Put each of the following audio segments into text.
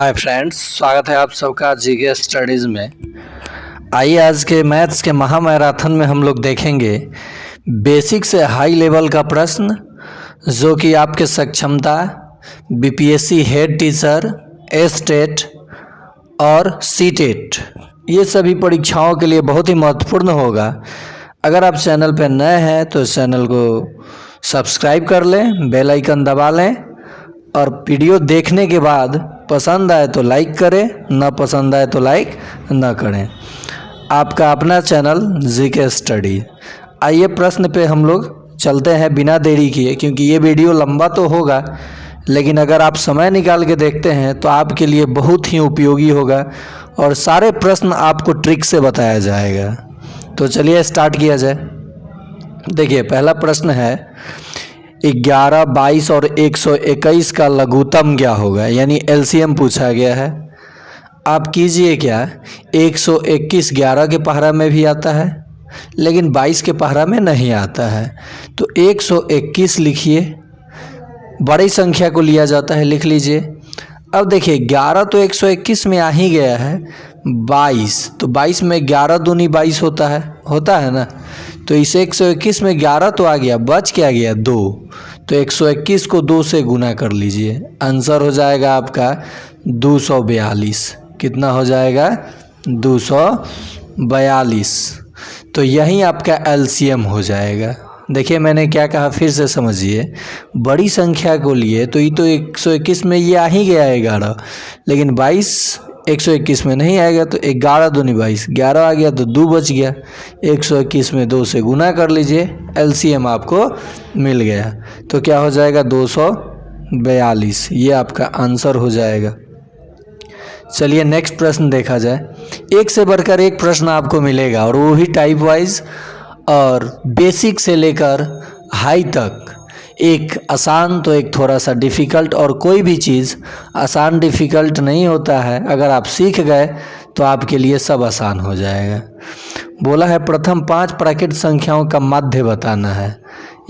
Hi friends, स्वागत है आप सबका जीके स्टडीज़ में। आइए आज के मैथ्स के महामैराथन में हम लोग देखेंगे बेसिक से हाई लेवल का प्रश्न जो कि आपके सक्षमता, बीपीएससी हेड टीचर, एस्टेट और सीटेट ये सभी परीक्षाओं के लिए बहुत ही महत्वपूर्ण होगा। अगर आप चैनल पर नए हैं तो इस चैनल को सब्सक्राइब कर लें, बेल आइकन दबा लें और वीडियो देखने के बाद पसंद आए तो लाइक करें, ना पसंद आए तो लाइक ना करें। आपका अपना चैनल जीके स्टडी। आइए प्रश्न पे हम लोग चलते हैं बिना देरी किए, क्योंकि ये वीडियो लंबा तो होगा लेकिन अगर आप समय निकाल के देखते हैं तो आपके लिए बहुत ही उपयोगी होगा और सारे प्रश्न आपको ट्रिक से बताया जाएगा। तो चलिए स्टार्ट किया जाए। देखिए पहला प्रश्न है 11, 22 और 121 का लघुत्तम क्या होगा, यानी एलसीएम पूछा गया है। आप कीजिए क्या, 121 11 के पहरा में भी आता है लेकिन 22 के पहरा में नहीं आता है, तो 121 लिखिए। बड़ी संख्या को लिया जाता है, लिख लीजिए। अब देखिए 11 तो 121 में आ ही गया है, 22 तो 22 में 11 दूनी 22 होता है ना। तो इस 121 में 11 तो आ गया, बच क्या गया 2, तो 121 को 2 से गुना कर लीजिए। आंसर हो जाएगा आपका 242। कितना हो जाएगा, 242। तो यही आपका एलसीएम हो जाएगा। देखिए मैंने क्या कहा, फिर से समझिए। बड़ी संख्या को लिए तो ये तो 121 में ये आ ही गया है 11, लेकिन 22 121 में नहीं आएगा, तो 11 दूनी 22, 11 आ गया तो 2 बच गया। 121 में 2 से गुना कर लीजिए, एलसीएम आपको मिल गया। तो क्या हो जाएगा 242, ये आपका आंसर हो जाएगा। चलिए नेक्स्ट प्रश्न देखा जाए। एक से बढ़कर एक प्रश्न आपको मिलेगा और वो ही टाइप वाइज और बेसिक से लेकर हाई तक, एक आसान तो एक थोड़ा सा डिफ़िकल्ट, और कोई भी चीज़ आसान डिफ़िकल्ट नहीं होता है। अगर आप सीख गए तो आपके लिए सब आसान हो जाएगा। बोला है प्रथम 5 प्राकृत संख्याओं का माध्य बताना है,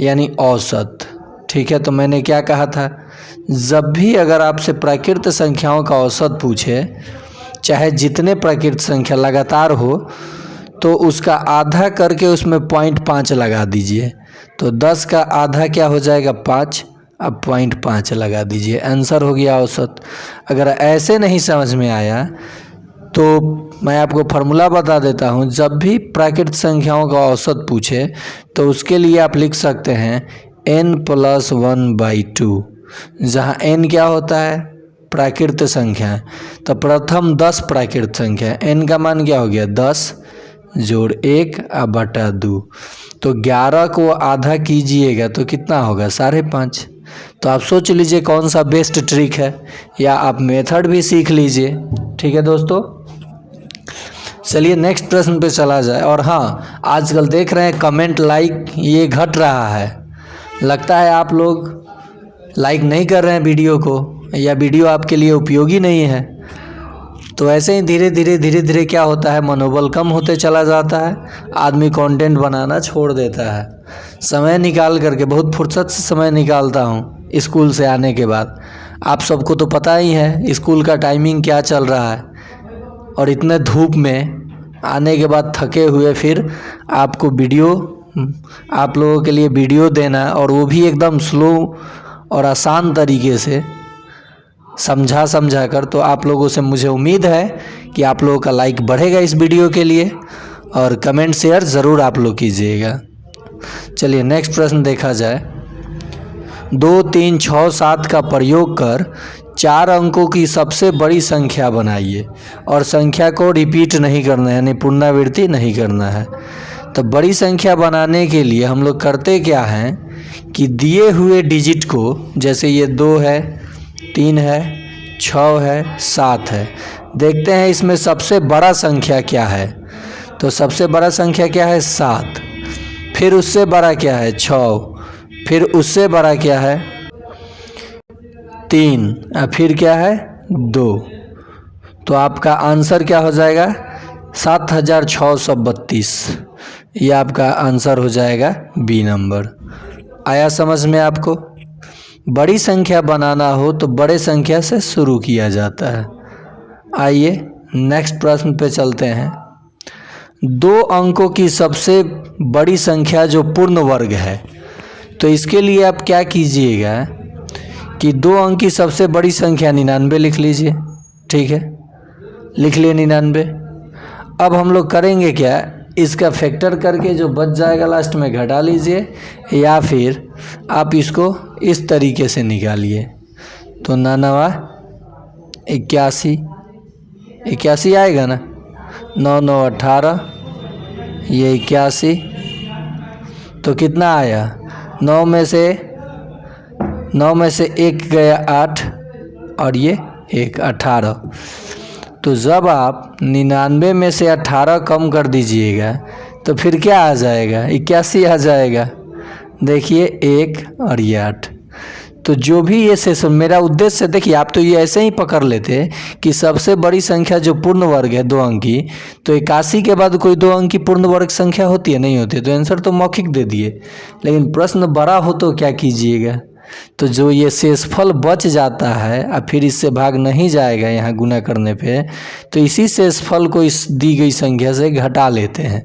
यानी औसत। ठीक है, तो मैंने क्या कहा था, जब भी अगर आपसे प्राकृत संख्याओं का औसत पूछे, चाहे जितने प्राकृत संख्या लगातार हो, तो उसका आधा करके उसमें 0.5 लगा दीजिए। तो 10 का आधा क्या हो जाएगा 5, अब 0.5 लगा दीजिए, आंसर हो गया औसत। अगर ऐसे नहीं समझ में आया तो मैं आपको फार्मूला बता देता हूँ। जब भी प्राकृत संख्याओं का औसत पूछे तो उसके लिए आप लिख सकते हैं n+1/2, जहाँ n क्या होता है, प्राकृत संख्या। तो प्रथम 10 प्राकृत संख्या, n का मान क्या हो गया 10 जोड़ 1 बटा 2, तो 11 को आधा कीजिएगा तो कितना होगा 5.5। तो आप सोच लीजिए कौन सा बेस्ट ट्रिक है, या आप मेथड भी सीख लीजिए। ठीक है दोस्तों, चलिए नेक्स्ट प्रश्न पे चला जाए। और हाँ, आजकल देख रहे हैं कमेंट लाइक ये घट रहा है, लगता है आप लोग लाइक नहीं कर रहे हैं वीडियो को, या वीडियो आपके लिए उपयोगी नहीं है। तो ऐसे ही धीरे धीरे क्या होता है, मनोबल कम होते चला जाता है, आदमी कंटेंट बनाना छोड़ देता है। समय निकाल करके, बहुत फुर्सत से समय निकालता हूँ स्कूल से आने के बाद। आप सबको तो पता ही है स्कूल का टाइमिंग क्या चल रहा है, और इतने धूप में आने के बाद थके हुए फिर आपको वीडियो, आप लोगों के लिए वीडियो देना, और वो भी एकदम स्लो और आसान तरीके से समझा कर। तो आप लोगों से मुझे उम्मीद है कि आप लोगों का लाइक बढ़ेगा इस वीडियो के लिए, और कमेंट शेयर ज़रूर आप लोग कीजिएगा। चलिए नेक्स्ट प्रश्न देखा जाए। 2, 3, 6, 7 का प्रयोग कर 4 अंकों की सबसे बड़ी संख्या बनाइए, और संख्या को रिपीट नहीं करना है, यानी पुनरावृत्ति नहीं करना है। तो बड़ी संख्या बनाने के लिए हम लोग करते क्या हैं कि दिए हुए डिजिट को, जैसे ये 2 है, 3 है, 6 है, 7 है, देखते हैं इसमें सबसे बड़ा संख्या क्या है। तो सबसे बड़ा संख्या क्या है 7, फिर उससे बड़ा क्या है 6, फिर उससे बड़ा क्या है 3, फिर क्या है 2। तो आपका आंसर क्या हो जाएगा 7632। ये आपका आंसर हो जाएगा बी नंबर। आया समझ में आपको? बड़ी संख्या बनाना हो तो बड़े संख्या से शुरू किया जाता है। आइए नेक्स्ट प्रश्न पे चलते हैं। 2 अंकों की सबसे बड़ी संख्या जो पूर्ण वर्ग है, तो इसके लिए आप क्या कीजिएगा कि 2 अंक की सबसे बड़ी संख्या 99 लिख लीजिए। ठीक है, लिख लिए 99। अब हम लोग करेंगे क्या, इसका फैक्टर करके जो बच जाएगा लास्ट में घटा लीजिए, या फिर आप इसको इस तरीके से निकालिए। तो 99 81, 81 आएगा ना, 9 9 18, ये 81, तो कितना आया, 9 में से 1 गया 8 और ये 1 18। तो जब आप 99 में से 18 कम कर दीजिएगा तो फिर क्या आ जाएगा, 81 आ जाएगा। देखिए 1 और ये 8, तो जो भी ये सेशन मेरा उद्देश्य, देखिए आप तो ये ऐसे ही पकड़ लेते कि सबसे बड़ी संख्या जो पूर्ण वर्ग है 2 अंक की, तो 81 के बाद कोई 2 अंक की पूर्ण वर्ग संख्या होती है, नहीं होती, तो आंसर तो मौखिक दे दिए। लेकिन प्रश्न बड़ा हो तो क्या कीजिएगा, तो जो ये शेषफल बच जाता है और फिर इससे भाग नहीं जाएगा यहाँ गुना करने पे, तो इसी शेषफल को इस दी गई संख्या से घटा लेते हैं।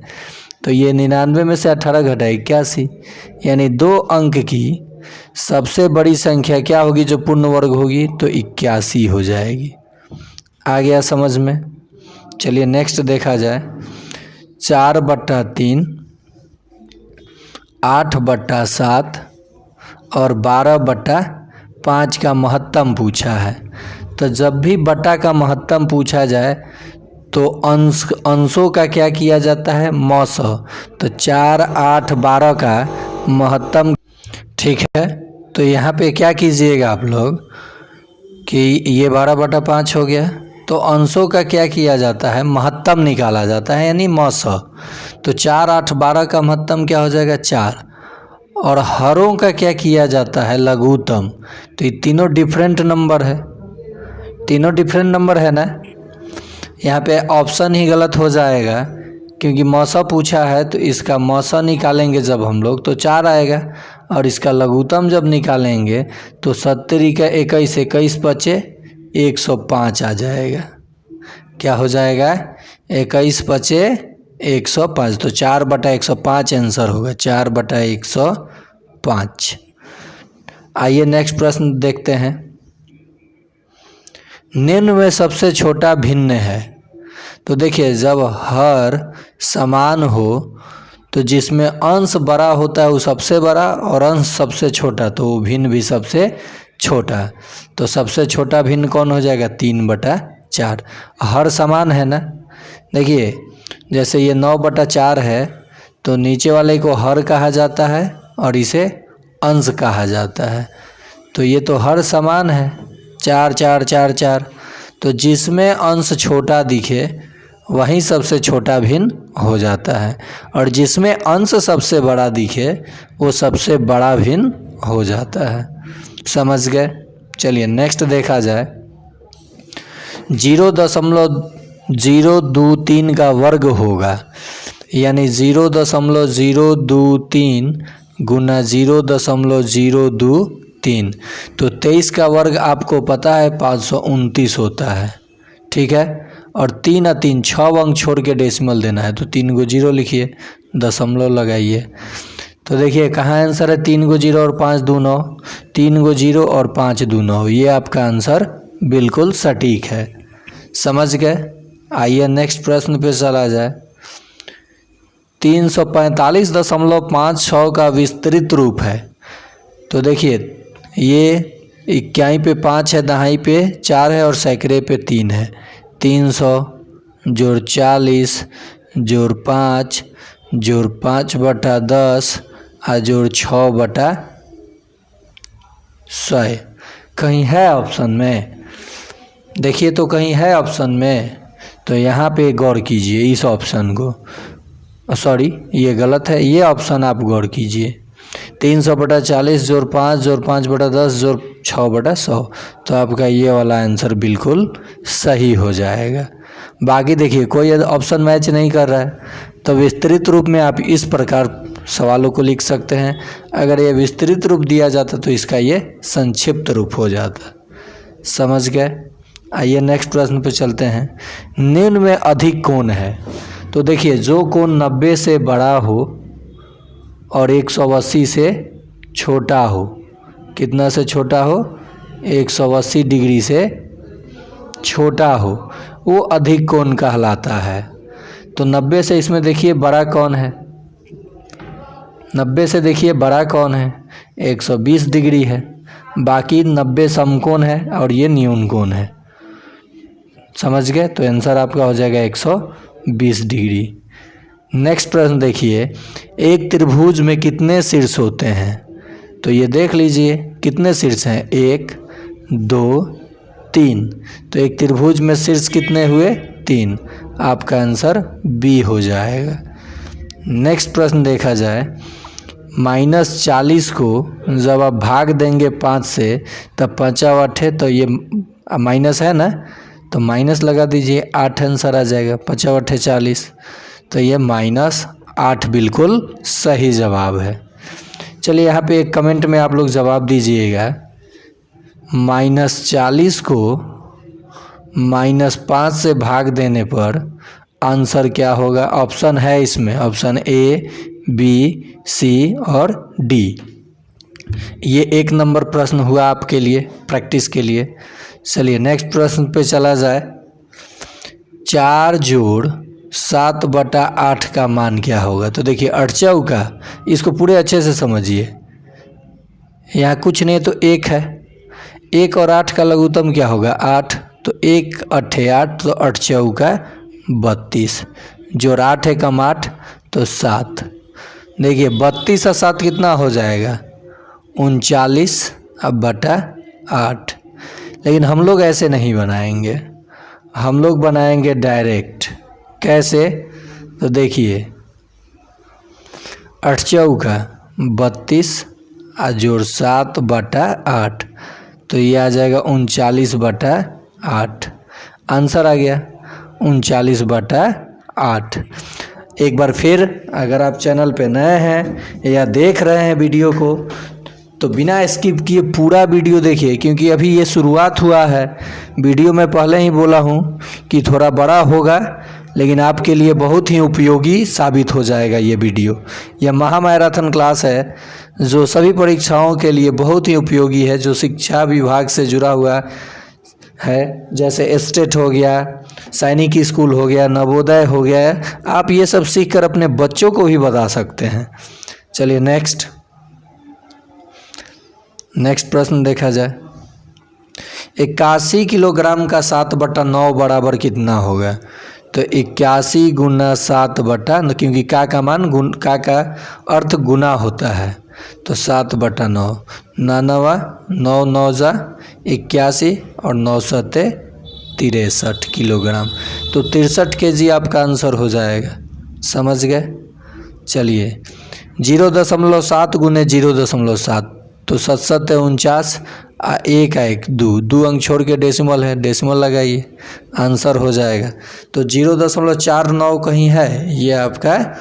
तो ये 99 में से 18 घटा 81, यानी 2 अंक की सबसे बड़ी संख्या क्या होगी जो पूर्ण वर्ग होगी, तो 81 हो जाएगी। आ गया समझ में। चलिए नेक्स्ट देखा जाए। 4/3, 8/7 और 12/5 का महत्तम पूछा है। तो जब भी बटा का महत्तम पूछा जाए तो अंशों का क्या किया जाता है, मौसौ। तो 4, 8, 12 का महत्तम। ठीक है, तो यहाँ पे क्या कीजिएगा आप लोग कि ये 12/5 हो गया, तो अंशों का क्या किया जाता है, महत्तम निकाला जाता है, यानी मौसौ। तो 4, 8, 12 का महत्तम क्या हो जाएगा, 4। और हरों का क्या किया जाता है, लघुत्तम। तो ये तीनों डिफरेंट नंबर है, तीनों डिफरेंट नंबर है ना। यहाँ पे ऑप्शन ही गलत हो जाएगा क्योंकि मौसा पूछा है, तो इसका मौसा निकालेंगे जब हम लोग तो 4 आएगा, और इसका लघुत्तम जब निकालेंगे तो 70 का 21, 21 बचे 105 आ जाएगा। क्या हो जाएगा, 21 बचे 105, तो 4/105 आंसर होगा, 4/105। आइए नेक्स्ट प्रश्न देखते हैं। निम्न में सबसे छोटा भिन्न है। तो देखिए जब हर समान हो तो जिसमें अंश बड़ा होता है वो सबसे बड़ा, और अंश सबसे छोटा तो वो भिन्न भी सबसे छोटा। तो सबसे छोटा भिन्न कौन हो जाएगा, 3/4। हर समान है ना। देखिए जैसे ये 9/4 है, तो नीचे वाले को हर कहा जाता है और इसे अंश कहा जाता है। तो ये तो हर समान है, 4 4 4 4। तो जिसमें अंश छोटा दिखे वही सबसे छोटा भिन्न हो जाता है, और जिसमें अंश सबसे बड़ा दिखे वो सबसे बड़ा भिन्न हो जाता है। समझ गए। चलिए नेक्स्ट देखा जाए। 0.023 का वर्ग होगा, यानी 0.023 गुना 0.023। तो 23 का वर्ग आपको पता है 529 होता है। ठीक है, और 3 और 3 6 अंक छोड़ के डेसिमल देना है, तो 3 को 0 लिखिए, दशमलव लगाइए। तो देखिए कहाँ आंसर है, 3 को 0 और 5 2 9, 3 को 0 और 5 2 9, ये आपका आंसर बिल्कुल सटीक है। समझ गए। आइए नेक्स्ट प्रश्न पे चला जाए। 345.56 का विस्तृत रूप है। तो देखिए ये इक्याई पे 5 है, दहाई पे 4 है और सैकड़े पे 3 है। 300 जोड़ 40 जोड़ 5 जोड़ 5/10 और जोड़ 6/100 कहीं है ऑप्शन में। देखिए तो कहीं है ऑप्शन में, तो यहाँ पे गौर कीजिए इस ऑप्शन को। सॉरी ये गलत है, ये ऑप्शन आप गौर कीजिए। 300/40 जोड़ 5 जोड़ 5/10 जोड़ 6/100, तो आपका ये वाला आंसर बिल्कुल सही हो जाएगा। बाकी देखिए कोई ऑप्शन मैच नहीं कर रहा है, तो विस्तृत रूप में आप इस प्रकार सवालों को लिख सकते हैं। अगर ये विस्तृत रूप दिया जाता तो इसका ये संक्षिप्त रूप हो जाता। समझ गए। आइए नेक्स्ट प्रश्न पे चलते हैं। निम्न में अधिक कौन है? तो देखिए, जो कोण 90 से बड़ा हो और 180 से छोटा हो, कितना से छोटा हो? 180 डिग्री से छोटा हो, वो अधिक कोण कहलाता है। तो 90 से इसमें देखिए बड़ा कौन है? 90 से देखिए बड़ा कौन है? 120 डिग्री है। बाकी 90 समकोण है और ये न्यून कोण है। समझ गए? तो आंसर आपका हो जाएगा 120 डिग्री। नेक्स्ट प्रश्न देखिए, एक त्रिभुज में कितने शीर्ष होते हैं? तो ये देख लीजिए कितने शीर्ष हैं, 1 2 3। तो एक त्रिभुज में शीर्ष कितने हुए? 3। आपका आंसर बी हो जाएगा। नेक्स्ट प्रश्न देखा जाए, -40 को जब आप भाग देंगे 5 से तब 5 8, तो ये माइनस है ना, तो माइनस लगा दीजिए, 8 आंसर आ जाएगा। 5 8 40, तो ये -8 बिल्कुल सही जवाब है। चलिए यहाँ पे एक कमेंट में आप लोग जवाब दीजिएगा। -40 को -5 से भाग देने पर आंसर क्या होगा? ऑप्शन है इसमें, ऑप्शन ए, बी, सी और डी। ये 1 नंबर प्रश्न हुआ आपके लिए, प्रैक्टिस के लिए। चलिए नेक्स्ट प्रश्न पे चला जाए। 4 जोड़ 7/8 का मान क्या होगा? तो देखिए 8 चौका, इसको पूरे अच्छे से समझिए। यहाँ कुछ नहीं तो 1 है, 1 और 8 का लघुत्तम क्या होगा? 8। तो 1 8 8, तो 8 चौका 32। जोड़ 8 एकम 8, तो 7। देखिए 32 और 7 कितना हो जाएगा? 39/8। लेकिन हम लोग ऐसे नहीं बनाएंगे, हम लोग बनाएंगे डायरेक्ट। कैसे? तो देखिए 8 चौका 32 और जोड़ 7/8, तो ये आ जाएगा 39/8। आंसर आ गया 39/8। एक बार फिर, अगर आप चैनल पे नए हैं या देख रहे हैं वीडियो को, तो बिना स्किप किए पूरा वीडियो देखिए, क्योंकि अभी ये शुरुआत हुआ है। वीडियो में पहले ही बोला हूँ कि थोड़ा बड़ा होगा, लेकिन आपके लिए बहुत ही उपयोगी साबित हो जाएगा ये वीडियो। यह महामैराथन क्लास है जो सभी परीक्षाओं के लिए बहुत ही उपयोगी है, जो शिक्षा विभाग से जुड़ा हुआ है। जैसे स्टेट हो गया, सैनिक स्कूल हो गया, नवोदय हो गया, आप ये सब सीखकर अपने बच्चों को भी बता सकते हैं। चलिए नेक्स्ट प्रश्न देखा जाए। 81 किलोग्राम का 7/9 बराबर कितना होगा? तो 81 गुना 7/9, क्योंकि का मान का अर्थ गुना होता है, तो 7/9। 9 9 9 जा 81 और 9 7 63 किलोग्राम। तो 63 kg आपका आंसर हो जाएगा। समझ गए? चलिए 0.7 गुने 0.7, तो 7 7 49, 1 1 2 अंक छोड़ के डेसिमल है, डेसिमल लगाइए, आंसर हो जाएगा। तो 0.49 कहीं है, ये आपका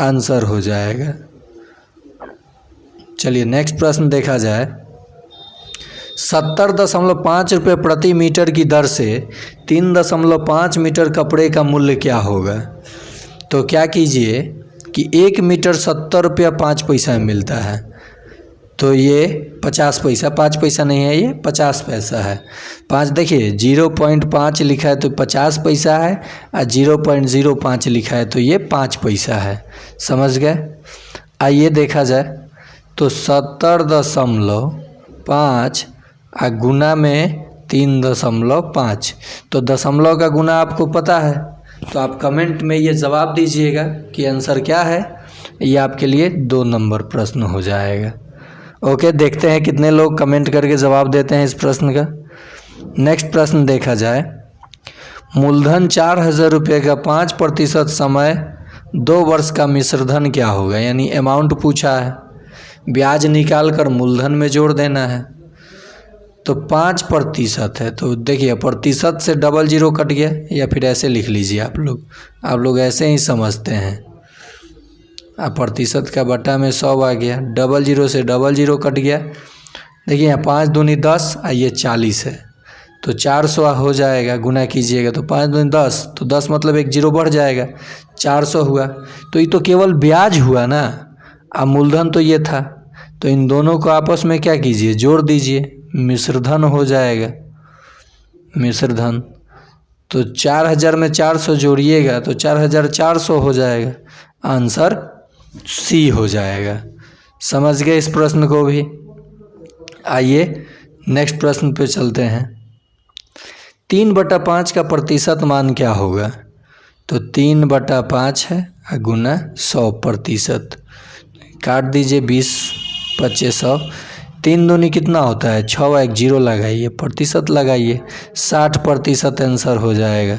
आंसर हो जाएगा। चलिए नेक्स्ट प्रश्न देखा जाए। 70.5 रुपये प्रति मीटर की दर से 3.5 मीटर कपड़े का मूल्य क्या होगा? तो क्या कीजिए कि 1 मीटर 70 रुपया 5 पैसा में मिलता है, तो ये 50 पैसा, 5 पैसा नहीं है, ये 50 पैसा है। 5 देखिए 0.5 लिखा है तो 50 पैसा है, और 0.05 लिखा है तो ये 5 पैसा है। समझ गए? आइए देखा जाए, तो 70.5 और गुना में 3.5, तो दशमलव का गुना आपको पता है, तो आप कमेंट में ये जवाब दीजिएगा कि आंसर क्या है। ये आपके लिए 2 नंबर प्रश्न हो जाएगा। ओके, देखते हैं कितने लोग कमेंट करके जवाब देते हैं इस प्रश्न का। नेक्स्ट प्रश्न देखा जाए। मूलधन 4000 रुपये का 5% समय 2 वर्ष का मिश्रधन क्या होगा? यानी अमाउंट पूछा है, ब्याज निकाल कर मूलधन में जोड़ देना है। तो 5% है, तो देखिए प्रतिशत से 00 कट गया, या फिर ऐसे लिख लीजिए आप लोग ऐसे ही समझते हैं। प्रतिशत का बटा में 100 आ गया, 00 से 00 कट गया। देखिए यहाँ 5 दूनी 10 और ये 40 है, तो 400 हो जाएगा, गुना कीजिएगा तो 5 दूनी 10, तो 10 मतलब एक जीरो बढ़ जाएगा, 400 हुआ। तो ये तो केवल ब्याज हुआ ना, अब मूलधन तो ये था, तो इन दोनों को आपस में क्या कीजिए, जोड़ दीजिए, मिश्रधन हो जाएगा, मिश्रधन। तो 4000 में 400 जोड़िएगा तो 4400 हो जाएगा, आंसर सी हो जाएगा। समझ गए इस प्रश्न को भी। आइए नेक्स्ट प्रश्न पे चलते हैं। 3/5 का प्रतिशत मान क्या होगा? तो 3/5 है गुना 100%, काट दीजिए 20 25 100, 3 दूनी कितना होता है 6, एक जीरो लगाइए, प्रतिशत लगाइए, 60% आंसर हो जाएगा।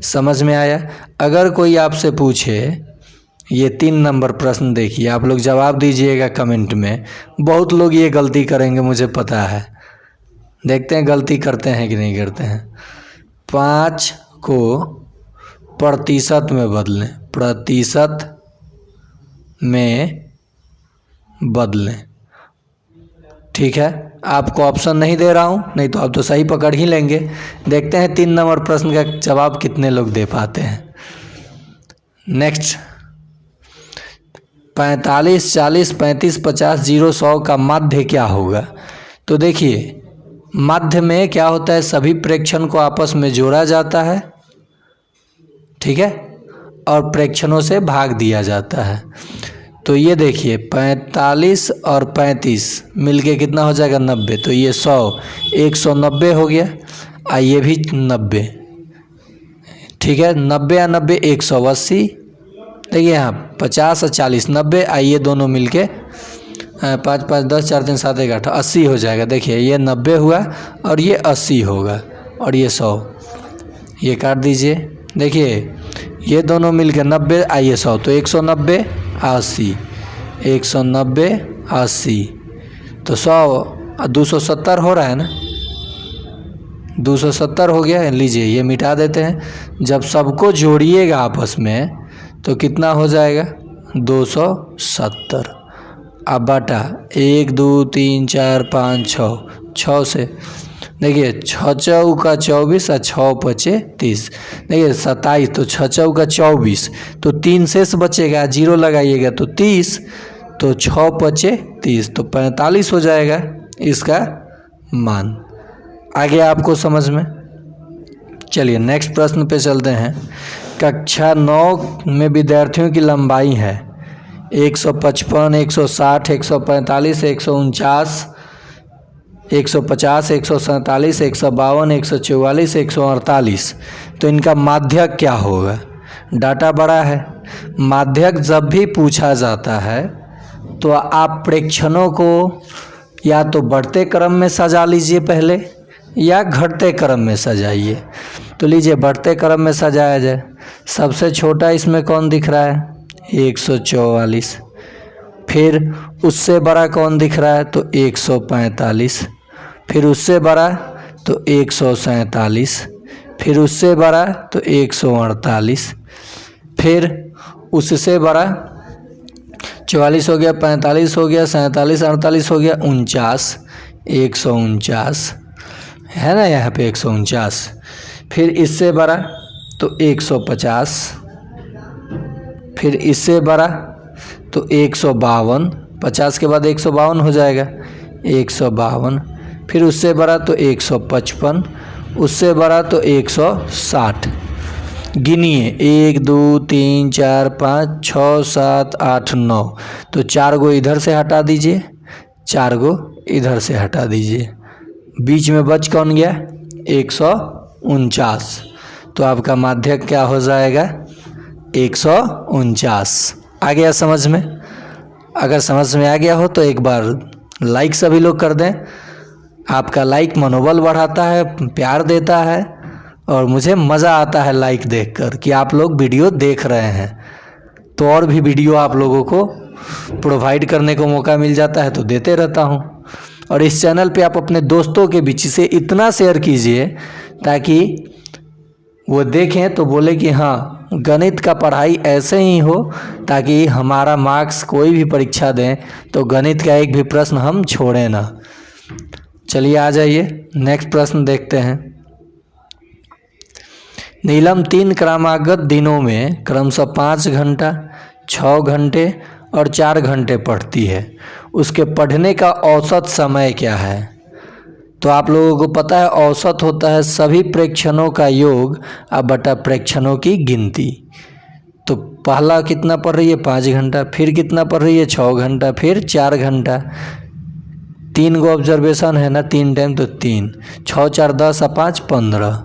समझ में आया? अगर कोई आपसे पूछे, ये 3 नंबर प्रश्न देखिए, आप लोग जवाब दीजिएगा कमेंट में। बहुत लोग ये गलती करेंगे मुझे पता है, देखते हैं गलती करते हैं कि नहीं करते हैं। 5 को प्रतिशत में बदलें, प्रतिशत में बदलें, ठीक है। आपको ऑप्शन नहीं दे रहा हूँ, नहीं तो आप तो सही पकड़ ही लेंगे। देखते हैं 3 नंबर प्रश्न का जवाब कितने लोग दे पाते हैं। नेक्स्ट, 45 40 35 50 0 100 का माध्य क्या होगा? तो देखिए माध्य में क्या होता है, सभी प्रेक्षण को आपस में जोड़ा जाता है, ठीक है, और प्रेक्षणों से भाग दिया जाता है। तो ये देखिए 45 और 35 मिलके कितना हो जाएगा 90, तो ये 100 190 हो गया, और ये भी 90, ठीक है। 90 या 90 180, देखिए यहाँ 50 और 40 90, आइए दोनों मिलके 5 5 10 4 3 7 1 8 80 हो जाएगा। देखिए ये 90 हुआ और ये 80 होगा, और ये 100, ये काट दीजिए। देखिए ये दोनों मिलके 90, आइए 100, तो 190 80 190 80, तो 100 270 हो रहा है ना, 270 हो गया। लीजिए ये मिटा देते हैं, जब सबको जोड़िएगा आपस में तो कितना हो जाएगा 270। अब बटा 1 2 3 4 5 6, 6 से देखिए 6 चौका 24 और 6 पचे 30, देखिए 27, तो 6 चौका 24, तो 3 शेष बचेगा, जीरो लगाइएगा तो 30, तो 6 पचे 30, तो 45 हो जाएगा इसका मान। आगे आपको समझ में। चलिए नेक्स्ट प्रश्न पे चलते हैं। कक्षा 9 में विद्यार्थियों की लंबाई है 155 160 145 149 150 147 152 144 148, तो इनका माध्यक क्या होगा? डाटा बड़ा है। माध्यक जब भी पूछा जाता है तो आप प्रेक्षणों को या तो बढ़ते क्रम में सजा लीजिए पहले, या घटते क्रम में सजाइए। तो लीजिए बढ़ते क्रम में सजाया जाए। सबसे छोटा इसमें कौन दिख रहा है 144, फिर उससे बड़ा कौन दिख रहा है तो 145, फिर उससे बड़ा तो 147, फिर उससे बड़ा तो 148, फिर उससे बड़ा 44 हो गया, 45 हो गया, 47 48 हो गया, 49 149 है ना, यहाँ पे 149, फिर इससे बड़ा तो 150, फिर इससे बड़ा तो 152, 50 के बाद 152 हो जाएगा 152, फिर उससे बड़ा तो 155, उससे बड़ा तो 160। गिनिए 1 2 3 4 5 6 7 8 9, तो 4 गो इधर से हटा दीजिए, 4 गो इधर से हटा दीजिए, बीच में बच कौन गया 149, तो आपका माध्यक क्या हो जाएगा 149। आ गया समझ में? अगर समझ में आ गया हो तो एक बार लाइक सभी लोग कर दें। आपका लाइक मनोबल बढ़ाता है, प्यार देता है, और मुझे मज़ा आता है लाइक देखकर कि आप लोग वीडियो देख रहे हैं। तो और भी वीडियो आप लोगों को प्रोवाइड करने को मौका मिल जाता है तो देते रहता हूँ। और इस चैनल पे आप अपने दोस्तों के बीच से इतना शेयर कीजिए ताकि वो देखें तो बोले कि हाँ गणित का पढ़ाई ऐसे ही हो, ताकि हमारा मार्क्स कोई भी परीक्षा दें तो गणित का एक भी प्रश्न हम छोड़ें ना। चलिए आ जाइए नेक्स्ट प्रश्न देखते हैं। नीलम 3 क्रमागत दिनों में क्रमशः 5 घंटा, 6 घंटे और 4 घंटे पढ़ती है। उसके पढ़ने का औसत समय क्या है? तो आप लोगों को पता है औसत होता है सभी प्रेक्षणों का योग बटा प्रेक्षणों की गिनती। तो पहला कितना पढ़ रही है? 5 घंटा, फिर कितना पढ़ रही है? 6 घंटा, फिर 4 घंटा। 3 गो ऑब्जर्वेशन है ना, 3 टाइम, तो 3, 6 4 10 और 5 15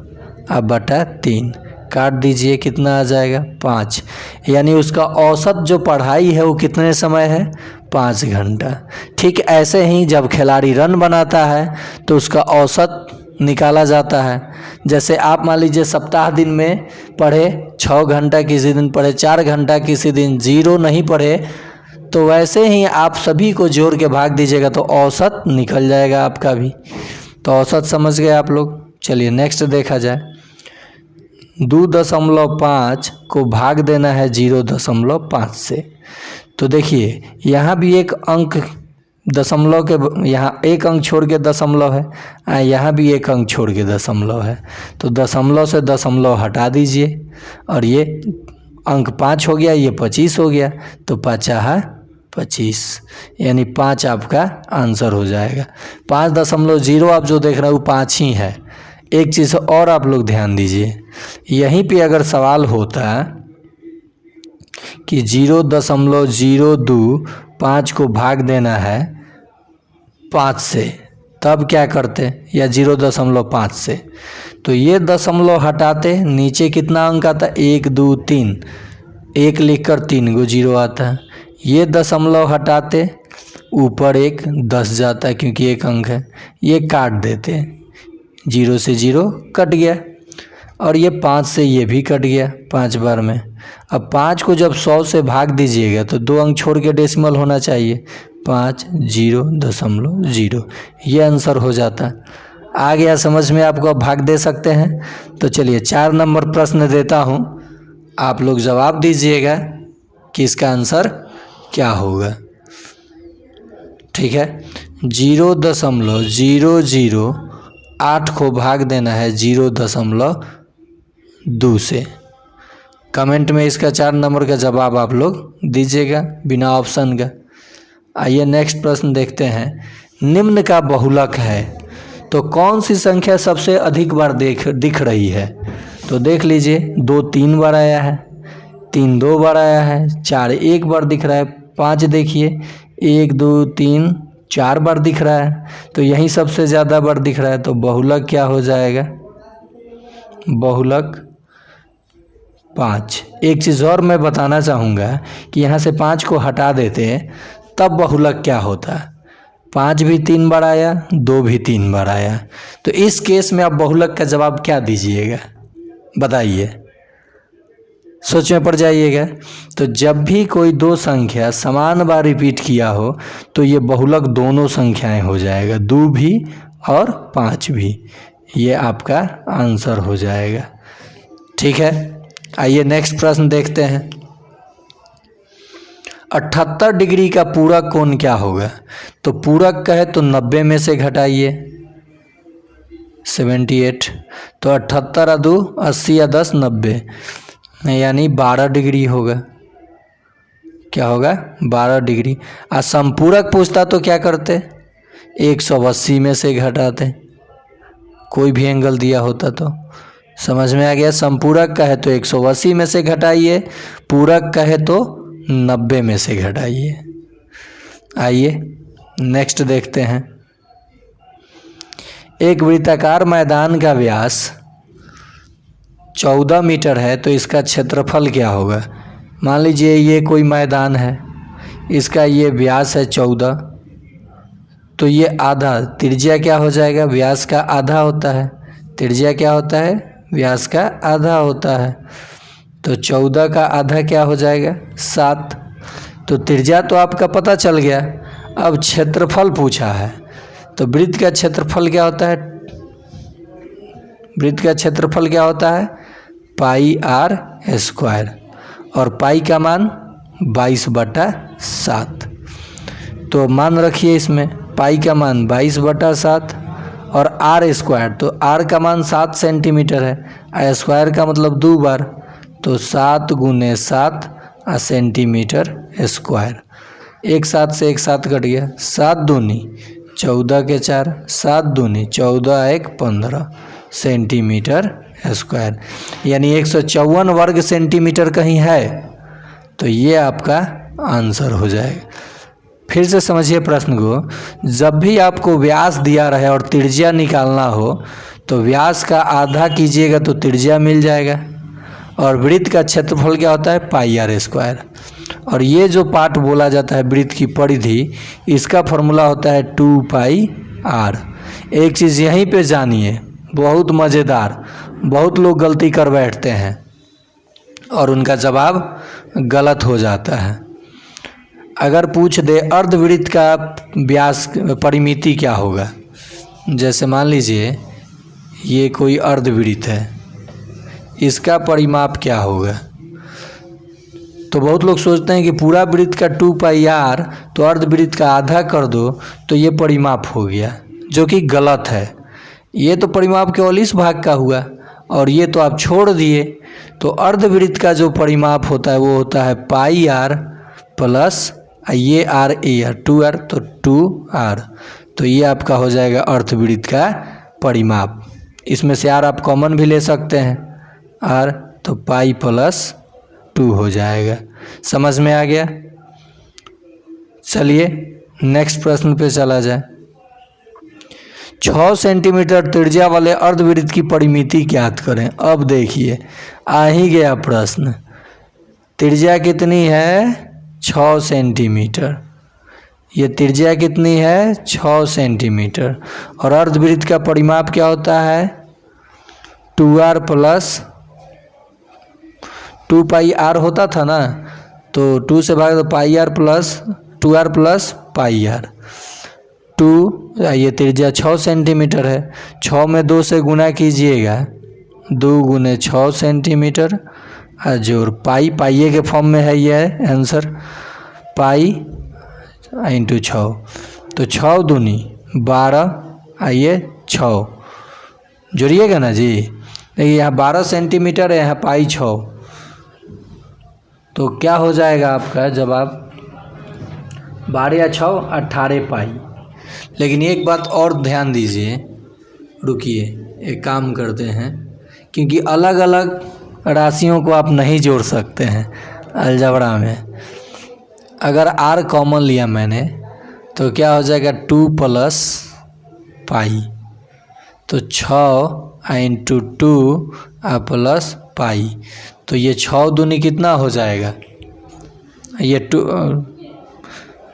अब बटा 3 काट दीजिए, कितना आ जाएगा? 5। यानी उसका औसत जो पढ़ाई है वो कितने समय है? 5 घंटा। ठीक ऐसे ही जब खिलाड़ी रन बनाता है तो उसका औसत निकाला जाता है। जैसे आप मान लीजिए सप्ताह दिन में पढ़े 6 घंटा, किसी दिन पढ़े 4 घंटा, किसी दिन 0 नहीं पढ़े, तो वैसे ही आप सभी को जोड़ के भाग दीजिएगा तो औसत निकल जाएगा आपका भी। तो औसत समझ गए आप लोग। चलिए नेक्स्ट देखा जाए। 2.5 को भाग देना है 0.5 से। तो देखिए यहाँ भी एक अंक दशमलव के, यहाँ एक अंक छोड़ के दशमलव है, यहाँ भी एक अंक छोड़ के दशमलव है। तो दशमलव से दशमलव हटा दीजिए और ये अंक 5 हो गया, ये 25 हो गया। तो 5 25 यानी 5 आपका आंसर हो जाएगा। 5.0 आप जो देख रहे हो वो 5 ही है। एक चीज़ और आप लोग ध्यान दीजिए, यहीं पे अगर सवाल होता कि 0.025 को भाग देना है 5 से, तब क्या करते? या 0.5 से, तो ये दशमलव हटाते, नीचे कितना अंक आता? 1 2 3, 1 लिख कर 3 गो 0 आता है। ये दशमलव हटाते, ऊपर एक 10 जाता है क्योंकि एक अंक है, ये काट देते, 0 से 0 कट गया, और ये 5 से ये भी कट गया 5 बार में। अब 5 को जब 100 से भाग दीजिएगा तो 2 अंक छोड़ के डेसिमल होना चाहिए, 5 0.0, ये आंसर हो जाता है। आ गया समझ में आपको? अब भाग दे सकते हैं। तो चलिए 4 नंबर प्रश्न देता हूँ, आप लोग जवाब दीजिएगा कि इसका आंसर क्या होगा। ठीक है, 0.008 को भाग देना है 0.2 से। कमेंट में इसका 4 नंबर का जवाब आप लोग दीजिएगा बिना ऑप्शन का। आइए नेक्स्ट प्रश्न देखते हैं। निम्न का बहुलक है तो कौन सी संख्या सबसे अधिक बार दिख रही है? तो देख लीजिए, 2 3 बार आया है, 3 2 बार आया है, 4 1 बार दिख रहा है, 5 देखिए 1 2 3 4 बार दिख रहा है, तो यही सबसे ज़्यादा बार दिख रहा है। तो बहुलक क्या हो जाएगा? बहुलक 5। एक चीज़ और मैं बताना चाहूँगा कि यहाँ से 5 को हटा देते हैं तब बहुलक क्या होता है? 5 भी 3 बार आया, 2 भी 3 बार आया, तो इस केस में आप बहुलक का जवाब क्या दीजिएगा? बताइए, सोच में पड़ जाइएगा। तो जब भी कोई 2 संख्या समान बार रिपीट किया हो तो ये बहुलक दोनों संख्याएं हो जाएगा, 2 भी और 5 भी, ये आपका आंसर हो जाएगा। ठीक है, आइए नेक्स्ट प्रश्न देखते हैं। 78 डिग्री का पूरक कोण क्या होगा? तो पूरक कहे तो 90 में से घटाइए 78, तो 78 और 2 80 या 10 90, यानी 12 डिग्री होगा। क्या होगा? 12 डिग्री। समपूरक पूछता तो क्या करते? 180 में से घटाते, कोई भी एंगल दिया होता तो। समझ में आ गया? समपूरक कहे तो 180 में से घटाइए, पूरक कहे तो 90 में से घटाइए। आइए नेक्स्ट देखते हैं। एक वृत्ताकार मैदान का व्यास 14 मीटर है तो इसका क्षेत्रफल क्या होगा? मान लीजिए ये कोई मैदान है, इसका ये व्यास है 14, तो ये आधा, त्रिज्या क्या हो जाएगा? व्यास का आधा होता है। त्रिज्या क्या होता है? व्यास का आधा होता है। तो 14 का आधा क्या हो जाएगा? 7। तो त्रिज्या तो आपका पता चल गया। अब क्षेत्रफल पूछा है, तो वृत्त का क्षेत्रफल क्या होता है? वृत्त का क्षेत्रफल क्या होता है? पाई आर स्क्वायर, और पाई का मान 22/7। तो मान रखिए इसमें पाई का मान 22/7 और आर स्क्वायर, तो आर का मान 7 सेंटीमीटर है, स्क्वायर का मतलब 2 बार, तो 7 गुने 7 सेंटीमीटर स्क्वायर। एक सात से एक सात कट गया, 7 दूनी 14 के 4, 7 दूनी 14 एक 15 सेंटीमीटर स्क्वायर, यानी 154 वर्ग सेंटीमीटर कहीं है, तो ये आपका आंसर हो जाएगा। फिर से समझिए प्रश्न को, जब भी आपको व्यास दिया रहे और त्रिज्या निकालना हो तो व्यास का आधा कीजिएगा तो त्रिज्या मिल जाएगा, और वृत्त का क्षेत्रफल क्या होता है, पाई आर स्क्वायर। और ये जो पार्ट बोला जाता है वृत्त की परिधि, इसका फॉर्मूला होता है 2 पाई आर। एक चीज़ यहीं पे जानिए, बहुत मज़ेदार, बहुत लोग गलती कर बैठते हैं और उनका जवाब गलत हो जाता है। अगर पूछ दे अर्धवृत्त का व्यास परिमिति क्या होगा, जैसे मान लीजिए ये कोई अर्धवृत्त है, इसका परिमाप क्या होगा, तो बहुत लोग सोचते हैं कि पूरा वृत्त का 2 पाई आर, तो अर्धवृत्त का आधा कर दो तो ये परिमाप हो गया, जो कि गलत है। ये तो परिमाप केवल इस भाग का हुआ और ये तो आप छोड़ दिए। तो अर्धवृत्त का जो परिमाप होता है वो होता है पाई आर प्लस ये आर ए आर, 2 आर, तो 2 आर, तो ये आपका हो जाएगा अर्धवृत्त का परिमाप। इसमें से आर आप कॉमन भी ले सकते हैं, आर, तो पाई प्लस 2 हो जाएगा। समझ में आ गया? चलिए नेक्स्ट प्रश्न पे चला जाए। 6 सेंटीमीटर त्रिज्या वाले अर्धवृत्त की परिमिति ज्ञात करें। अब देखिए आ ही गया प्रश्न, त्रिज्या कितनी है, 6 सेंटीमीटर। ये त्रिज्या कितनी है, 6 सेंटीमीटर, और अर्धवृत्त का परिमाप क्या होता है, 2r प्लस 2 पाई आर होता था ना, तो 2 से भाग दो pi r plus 2r plus pi r. 2, ये त्रिज्या 6 सेंटीमीटर है, 6 में 2 से गुना कीजिएगा, 2 गुने 6 सेंटीमीटर, जोड़ पाई, पाइये के फॉर्म में है ये आंसर, पाई इंटू 6, तो 6 दूनी 12, आइए 6 जोड़िएगा ना जी। देखिए यहाँ 12 सेंटीमीटर है, यहाँ पाई 6, तो क्या हो जाएगा आपका जवाब, 12 या 6 18 पाई। लेकिन एक बात और ध्यान दीजिए, रुकिए एक काम करते हैं, क्योंकि अलग अलग राशियों को आप नहीं जोड़ सकते हैं अलजबरा में। अगर आर कॉमन लिया मैंने तो क्या हो जाएगा, 2 प्लस पाई, तो 6 इंटू 2 प्लस पाई, तो ये 6 दूनी कितना हो जाएगा, ये 2,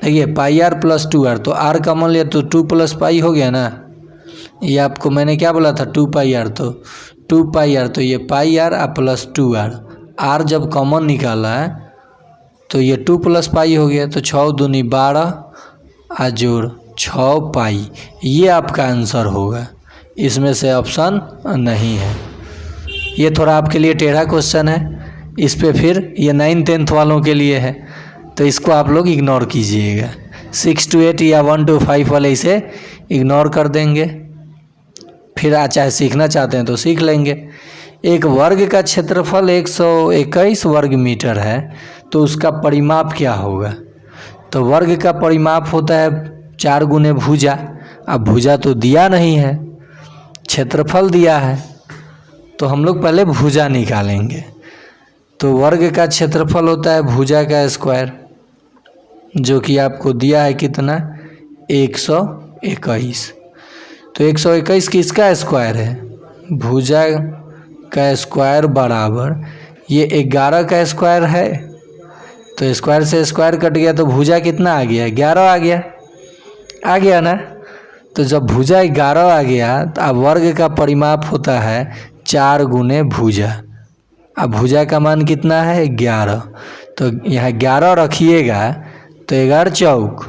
देखिए पाई आर प्लस 2r, तो आर कॉमन लिया तो 2 प्लस पाई हो गया ना। ये आपको मैंने क्या बोला था, 2 पाई आर, तो 2 पाई आर, तो ये पाई आर प्लस 2r, आर जब कॉमन निकाला है तो ये 2 प्लस पाई हो गया, तो 6 दूनी 12 जोड़ 6 पाई, ये आपका आंसर होगा। इसमें से ऑप्शन नहीं है। ये थोड़ा आपके लिए टेढ़ा क्वेश्चन है, इस पे फिर ये 9th 10th वालों के लिए है, तो इसको आप लोग इग्नोर कीजिएगा। 6 to 8 या 1 to 5 वाले इसे इग्नोर कर देंगे, फिर चाहे सीखना चाहते हैं तो सीख लेंगे। एक वर्ग का क्षेत्रफल 121 वर्ग मीटर है, तो उसका परिमाप क्या होगा, तो वर्ग का परिमाप होता है 4 गुने भुजा। अब भुजा तो दिया नहीं है, क्षेत्रफल दिया है, तो हम लोग पहले भुजा निकालेंगे। तो वर्ग का क्षेत्रफल होता है भुजा का स्क्वायर, जो कि आपको दिया है कितना, 121। तो 121 किसका स्क्वायर है, भुजा का स्क्वायर बराबर ये 11 का स्क्वायर है, तो स्क्वायर से स्क्वायर कट गया तो भुजा कितना आ गया, 11 आ गया ना। तो जब भुजा 11 आ गया तो अब वर्ग का परिमाप होता है 4 गुने भुजा। अब भुजा का मान कितना है, 11, तो यहाँ 11 रखिएगा तो 11 चौक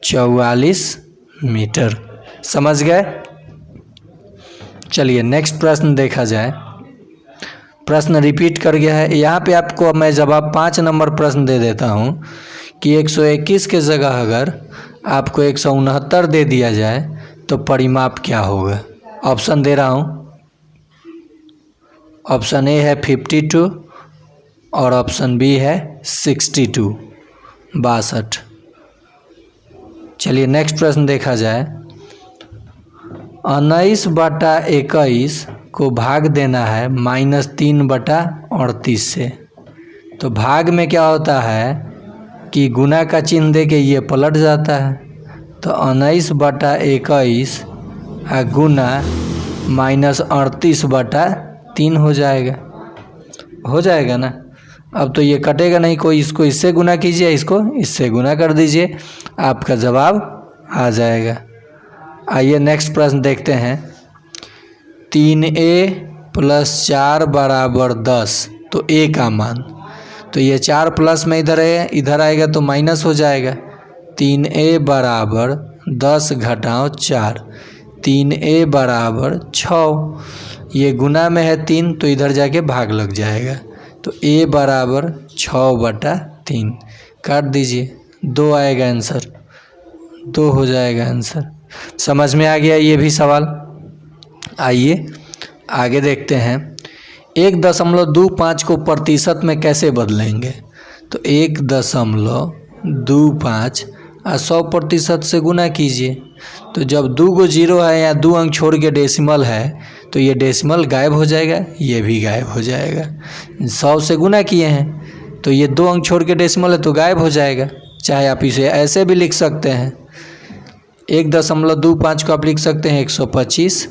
44 मीटर। समझ गए? चलिए नेक्स्ट प्रश्न देखा जाए। प्रश्न रिपीट कर गया है, यहाँ पे आपको मैं जवाब 5 नंबर प्रश्न दे देता हूँ कि 121 के जगह अगर आपको 169 दे दिया जाए तो परिमाप क्या होगा। ऑप्शन दे रहा हूँ, ऑप्शन ए है 52 और ऑप्शन बी है 62 62। चलिए नेक्स्ट प्रश्न देखा जाए। 19/21 को भाग देना है -3/38 से। तो भाग में क्या होता है कि गुना का चिन्ह दे के ये पलट जाता है। तो 19/21 गुना -38/3 हो जाएगा ना। अब तो ये कटेगा नहीं कोई, इसको इससे गुना कीजिए, इसको इससे गुना कर दीजिए, आपका जवाब आ जाएगा। आइए नेक्स्ट प्रश्न देखते हैं। 3a + 4 = 10। तो a का मान, तो ये 4 प्लस में इधर है, इधर आएगा तो माइनस हो जाएगा। 3a = 10 - 4, 3a = 6। ये गुना में है 3 तो इधर जाके भाग लग जाएगा। तो a = 6/3 काट दीजिए, 2 आएगा आंसर, 2 हो जाएगा आंसर। समझ में आ गया ये भी सवाल। आइए आगे देखते हैं। 1.25 को प्रतिशत में कैसे बदलेंगे। तो 1.25 और 100% से गुना कीजिए। तो जब 2 को 0 है या 2 अंक छोड़ के डेसिमल है तो ये डेसिमल गायब हो जाएगा, ये भी गायब हो जाएगा। 100 से गुना किए हैं तो ये 2 अंक छोड़ के डेसिमल है तो गायब हो जाएगा। चाहे आप इसे ऐसे भी लिख सकते हैं, 1.25 को आप लिख सकते हैं 125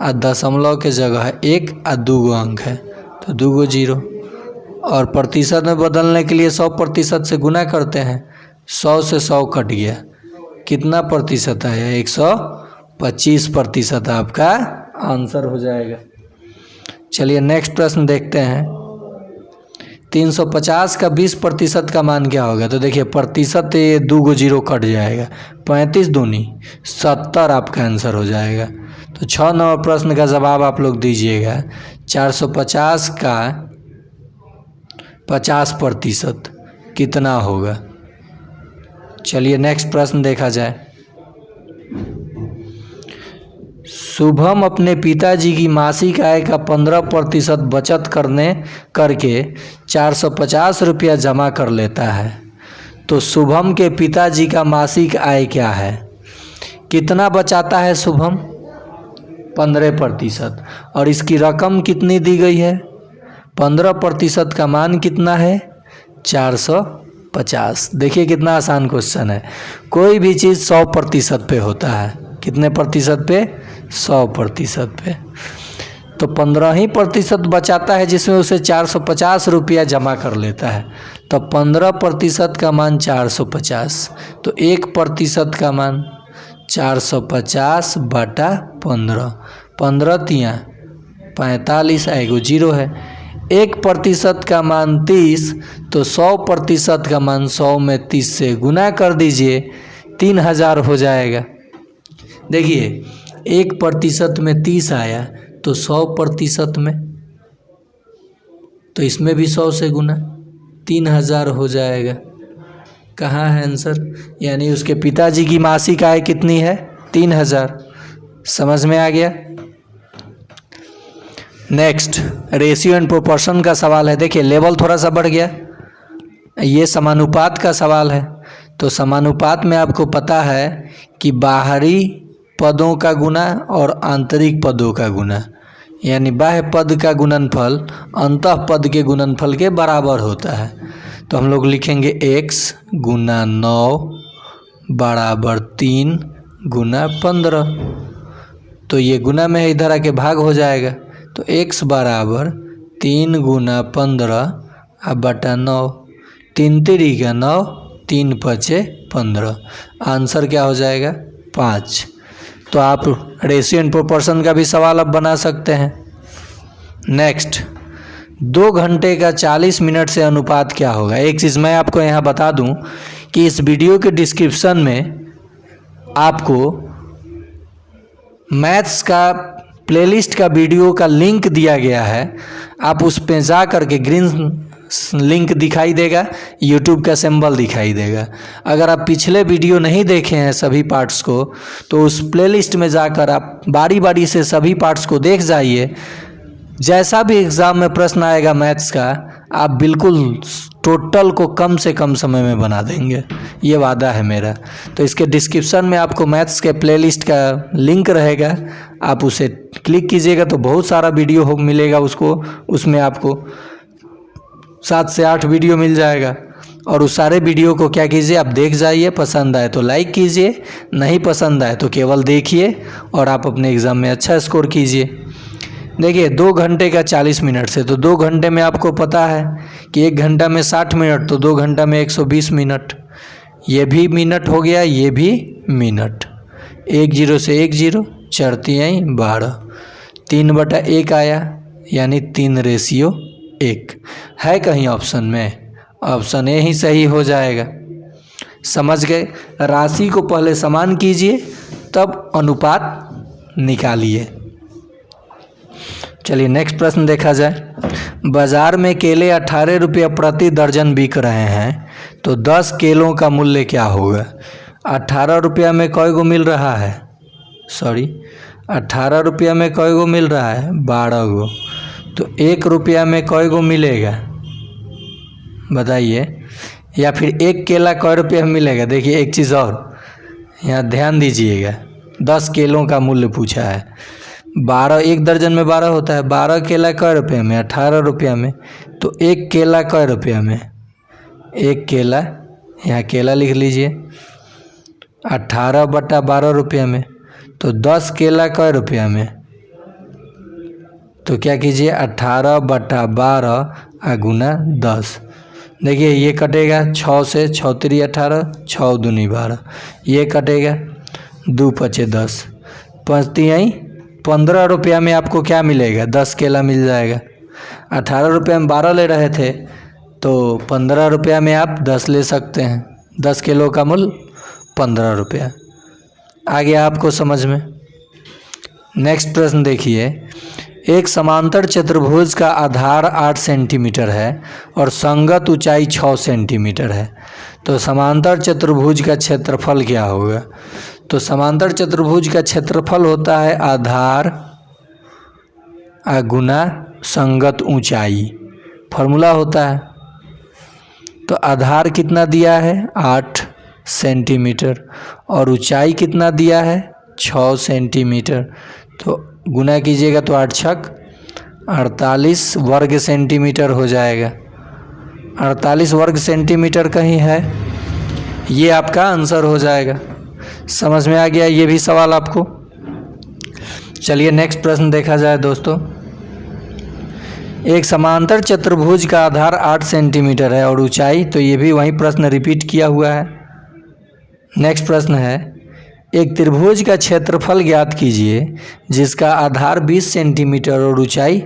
और दशमलव के जगह 1 और 2 अंक है तो 2 को 0। और प्रतिशत में बदलने के लिए 100% से गुना करते हैं। 100 से 100 कट गया, कितना प्रतिशत आया, 125% आपका आंसर हो जाएगा। चलिए नेक्स्ट प्रश्न देखते हैं। 350 का 20% का मान क्या होगा। तो देखिए प्रतिशत, ये 2 को 0 कट जाएगा, 35 दूनी 70 आपका आंसर हो जाएगा। तो 6 नंबर प्रश्न का जवाब आप लोग दीजिएगा। 450 का 50% कितना होगा। चलिए नेक्स्ट प्रश्न देखा जाए। शुभम अपने पिताजी की मासिक आय का 15% बचत करके 450 रुपया जमा कर लेता है। तो शुभम के पिताजी का मासिक आय क्या है, कितना बचाता है शुभम, 15%। और इसकी रकम कितनी दी गई है, 15% का मान कितना है, 450। देखिए कितना आसान क्वेश्चन है। कोई भी चीज़ 100% पे होता है, कितने प्रतिशत पे, 100% पे। तो 15% बचाता है जिसमें उसे 450 रुपया जमा कर लेता है। तो 15% का मान 450, तो 1% का मान 450/15, 15 तिया 45, एगो 0 है। 1% का मान 30, तो 100% का मान 100 में 30 से गुना कर दीजिए, 3000 हो जाएगा। देखिए 1% में 30 आया तो 100% में, तो इसमें भी 100 से गुना, 3000 हो जाएगा। कहाँ है आंसर, यानी उसके पिताजी की मासिक आय कितनी है, 3000। समझ में आ गया। नेक्स्ट रेशियो एंड प्रोपोर्शन का सवाल है। देखिए लेवल थोड़ा सा बढ़ गया, ये समानुपात का सवाल है। तो समानुपात में आपको पता है कि बाहरी पदों का गुना और आंतरिक पदों का गुना, यानी बाह्य पद का गुणनफल अंतः पद के गुणनफल के बराबर होता है। तो हम लोग लिखेंगे x गुना 9 बराबर 3 गुना 15। तो ये गुना में इधर आके भाग हो जाएगा। तो x बराबर 3 गुना 15/9, 3 3 का 9, 3 5 15, आंसर क्या हो जाएगा, 5। तो आप रेशियो एंड प्रोपोर्शन का भी सवाल अब बना सकते हैं। नेक्स्ट 2 घंटे का 40 मिनट से अनुपात क्या होगा। एक चीज़ मैं आपको यहाँ बता दूँ कि इस वीडियो के डिस्क्रिप्शन में आपको मैथ्स का प्लेलिस्ट का वीडियो का लिंक दिया गया है। आप उस पे जा करके ग्रीन लिंक दिखाई देगा, यूट्यूब का सिंबल दिखाई देगा। अगर आप पिछले वीडियो नहीं देखे हैं सभी पार्ट्स को, तो उस प्लेलिस्ट में जाकर आप बारी बारी से सभी पार्ट्स को देख जाइए। जैसा भी एग्ज़ाम में प्रश्न आएगा मैथ्स का, आप बिल्कुल टोटल को कम से कम समय में बना देंगे, ये वादा है मेरा। तो इसके डिस्क्रिप्शन में आपको मैथ्स के प्लेलिस्ट का लिंक रहेगा, आप उसे क्लिक कीजिएगा तो बहुत सारा वीडियो हो मिलेगा उसको, उसमें आपको 7 से 8 वीडियो मिल जाएगा। और उस सारे वीडियो को क्या कीजिए, आप देख जाइए, पसंद आए तो लाइक कीजिए, नहीं पसंद आए तो केवल देखिए और आप अपने एग्ज़ाम में अच्छा स्कोर कीजिए। देखिए 2 घंटे का 40 मिनट से, तो 2 घंटे में आपको पता है कि 1 घंटा में 60 मिनट, तो 2 घंटा में 120 मिनट। ये भी मिनट हो गया, ये भी मिनट। 1 0 से 1 0, 4 3 12, 3/1 आया, यानी 3:1 है कहीं ऑप्शन में? ऑप्शन ए ही सही हो जाएगा। समझ गए? राशि को पहले समान कीजिए तब अनुपात निकालिए। चलिए नेक्स्ट प्रश्न देखा जाए। बाज़ार में केले 18 रुपये प्रति दर्जन बिक रहे हैं, तो 10 केलों का मूल्य क्या होगा? 18 रुपया में कई गो मिल रहा है? 18 रुपया में कई गो मिल रहा है? 12 गो। तो 1 रुपया में कई गो मिलेगा बताइए? या फिर 1 केला कई रुपये में मिलेगा? देखिए एक चीज़ और यहाँ ध्यान दीजिएगा, 10 केलों का मूल्य पूछा है। 12, 1 दर्जन में 12 होता है, 12 केला कई रुपये में? 18 रुपया में। तो 1 केला कई रुपया में? 1 केला, यहाँ केला लिख लीजिए, 18/12 रुपया में। तो 10 केला कई रुपया में? तो क्या कीजिए, 18/12 गुना 10। देखिए ये कटेगा 6 से, 6 3 18, 6 दूनी 12, ये कटेगा 2 5 10, 5 3 15 रुपया में आपको क्या मिलेगा? 10 केला मिल जाएगा। 18 रुपये में 12 ले रहे थे, तो 15 रुपया में आप 10 ले सकते हैं। 10 किलो का मूल्य 15 रुपया। आ गया आपको समझ में? नेक्स्ट प्रश्न देखिए। एक समांतर चतुर्भुज का आधार 8 सेंटीमीटर है और संगत ऊंचाई 6 सेंटीमीटर है, तो समांतर चतुर्भुज का क्षेत्रफल क्या होगा? तो समांतर चतुर्भुज का क्षेत्रफल होता है आधार गुना संगत ऊंचाई, फॉर्मूला होता है। तो आधार कितना दिया है? 8 सेंटीमीटर, और ऊंचाई कितना दिया है? 6 सेंटीमीटर। तो गुना कीजिएगा तो 8 छक 48 वर्ग सेंटीमीटर हो जाएगा। 48 वर्ग सेंटीमीटर कहीं है, ये आपका आंसर हो जाएगा। समझ में आ गया ये भी सवाल आपको? चलिए नेक्स्ट प्रश्न देखा जाए दोस्तों। एक समांतर चतुर्भुज का आधार 8 सेंटीमीटर है और ऊंचाई, तो ये भी वही प्रश्न रिपीट किया हुआ है। नेक्स्ट प्रश्न है, एक त्रिभुज का क्षेत्रफल ज्ञात कीजिए जिसका आधार 20 सेंटीमीटर और ऊंचाई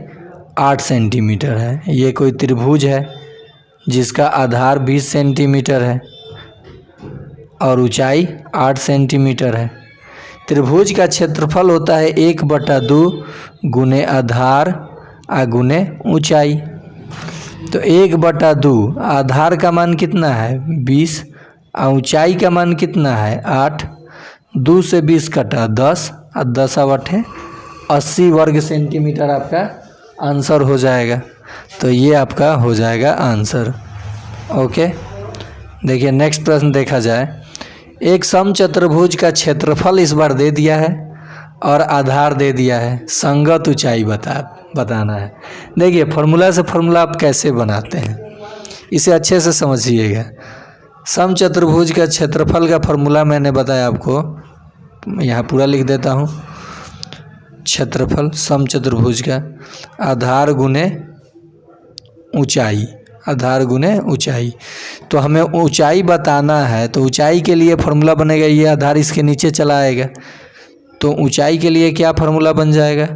8 सेंटीमीटर है। ये कोई त्रिभुज है जिसका आधार 20 सेंटीमीटर है और ऊंचाई 8 सेंटीमीटर है। त्रिभुज का क्षेत्रफल होता है 1/2 गुने आधार गुने ऊंचाई। तो 1/2, आधार का मान कितना है? 20, ऊंचाई का मान कितना है? 8। 2 से 20 कटा 10, और 10 8 80 वर्ग सेंटीमीटर आपका आंसर हो जाएगा। तो ये आपका हो जाएगा आंसर। ओके, देखिए नेक्स्ट प्रश्न देखा जाए। एक समचतुर्भुज का क्षेत्रफल इस बार दे दिया है और आधार दे दिया है, संगत ऊंचाई बताना है। देखिए फॉर्मूला से फॉर्मूला आप कैसे बनाते हैं, इसे अच्छे से समझिएगा। समचतुर्भुज का क्षेत्रफल का फॉर्मूला मैंने बताया आपको, यहाँ पूरा लिख देता हूँ। क्षेत्रफल समचतुर्भुज का आधार गुने ऊंचाई, आधार गुने ऊंचाई। तो हमें ऊंचाई बताना है, तो ऊंचाई के लिए फॉर्मूला बनेगा, ये आधार इसके नीचे चला आएगा। तो ऊंचाई के लिए क्या फॉर्मूला बन जाएगा?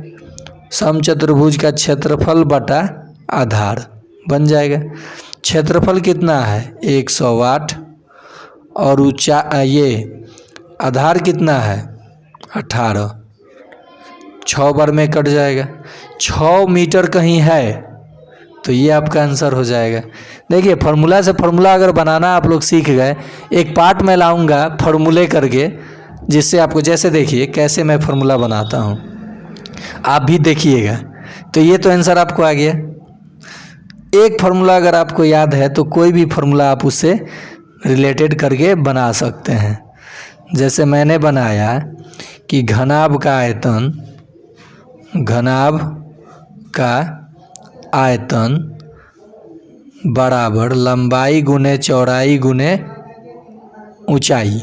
समचतुर्भुज का क्षेत्रफल बटा आधार बन जाएगा। क्षेत्रफल कितना है? 108, और ये आधार कितना है? 18। 6 बार में कट जाएगा। 6 मीटर कहीं है, तो ये आपका आंसर हो जाएगा। देखिए फॉर्मूला से फॉर्मूला अगर बनाना आप लोग सीख गए, एक पार्ट में लाऊंगा फॉर्मूले करके, जिससे आपको, जैसे देखिए कैसे मैं फॉर्मूला बनाता हूँ, आप भी देखिएगा तो ये तो आंसर आपको आ गया। एक फार्मूला अगर आपको याद है तो कोई भी फार्मूला आप उससे रिलेटेड करके बना सकते हैं। जैसे मैंने बनाया कि घनाभ का आयतन बराबर लंबाई गुने चौड़ाई गुने ऊंचाई।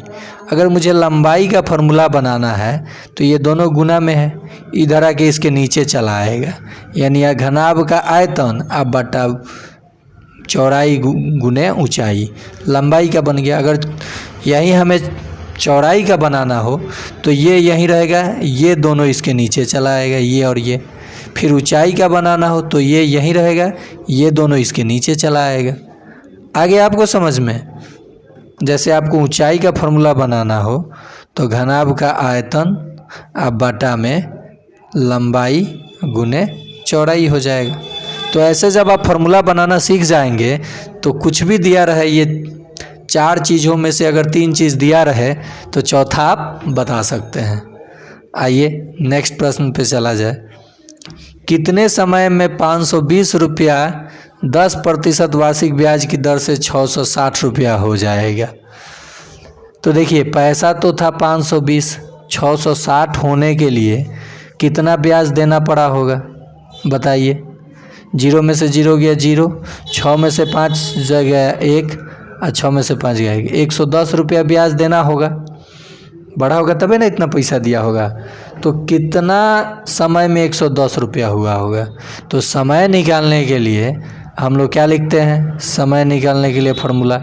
अगर मुझे लंबाई का फार्मूला बनाना है तो ये दोनों गुना में है, इधर आके इसके नीचे चला आएगा, यानी यह घनाभ का आयतन अब बटा चौड़ाई गुने ऊंचाई, लंबाई का बन गया। अगर यही हमें चौड़ाई का बनाना हो तो ये यहीं रहेगा, ये दोनों इसके नीचे चला आएगा, ये और ये। फिर ऊंचाई का बनाना हो तो ये यहीं रहेगा, ये दोनों इसके नीचे चला आएगा। आगे आपको समझ में, जैसे आपको ऊंचाई का फार्मूला बनाना हो तो घनाभ का आयतन अब बटा में लंबाई गुने चौड़ाई हो जाएगा। तो ऐसे जब आप फार्मूला बनाना सीख जाएंगे तो कुछ भी दिया रहे, ये 4 चीज़ों में से अगर 3 चीज़ दिया रहे तो चौथा आप बता सकते हैं। आइए नेक्स्ट प्रश्न पे चला जाए। कितने समय में 520 रुपया 10% वार्षिक ब्याज की दर से 660 रुपया हो जाएगा? तो देखिए, पैसा तो था 520, 660 होने के लिए कितना ब्याज देना पड़ा होगा बताइए। 0 में से 0 गया 0, 6 में से 5 गया 1 और 6 में से 5 गया 1, 110 रुपया ब्याज देना होगा। बड़ा होगा तभी ना इतना पैसा दिया होगा। तो कितना समय में 110 रुपया हुआ होगा? तो समय निकालने के लिए हम लोग क्या लिखते हैं? समय निकालने के लिए फार्मूला